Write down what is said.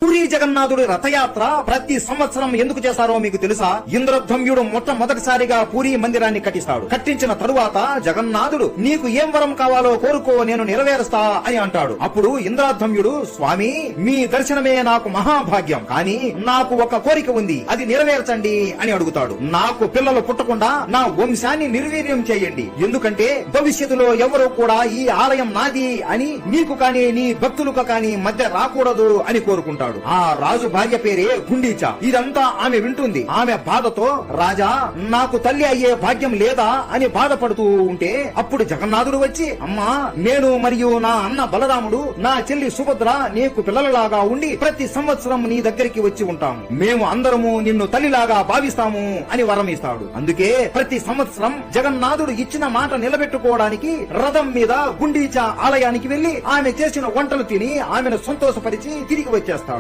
పూరి జగన్నాథుడి రథయాత్ర ప్రతి సంవత్సరం ఎందుకు చేస్తారో మీకు తెలుసా? ఇంద్రధ్వమ్యుడు మొట్టమొదటిసారిగా పూరి మందిరాన్ని కట్టిస్తాడు. కట్టించిన తరువాత జగన్నాథుడు నీకు ఏం వరం కావాలో కోరుకో, నేను నెరవేరుస్తా అని అంటాడు. అప్పుడు ఇంద్రధ్వమ్యుడు, స్వామి మీ దర్శనమే నాకు మహాభాగ్యం, కానీ నాకు ఒక కోరిక ఉంది, అది నెరవేర్చండి అని అడుగుతాడు. నాకు పిల్లలు పుట్టకుండా నా వంశాన్ని నిర్వీర్యం చేయండి, ఎందుకంటే భవిష్యత్తులో ఎవరు కూడా ఈ ఆలయం నాది అని నీకు కానీ నీ భక్తులకు కానీ మధ్య రాకూడదు అని కోరుకుంటాడు. ఆ రాజు భార్య పేరే గుండీచా. ఇదంతా ఆమె వింటుంది. ఆమె బాధతో, రాజా నాకు తల్లి అయ్యే భాగ్యం లేదా అని బాధపడుతూ ఉంటే అప్పుడు జగన్నాథుడు వచ్చి, అమ్మా నేను మరియు నా అన్న బలరాముడు, నా చెల్లి సుభద్ర నీకు పిల్లలలాగా ఉండి ప్రతి సంవత్సరం నీ దగ్గరికి వచ్చి ఉంటాము. మేము అందరము నిన్ను తల్లిలాగా భావిస్తాము అని వరం ఇస్తాడు. అందుకే ప్రతి సంవత్సరం జగన్నాథుడు ఇచ్చిన మాట నిలబెట్టుకోవడానికి రథం మీద గుండీచా ఆలయానికి వెళ్లి ఆమె చేసిన వంటలు తిని ఆమెను సంతోషపరిచి తిరిగి వచ్చేస్తాడు.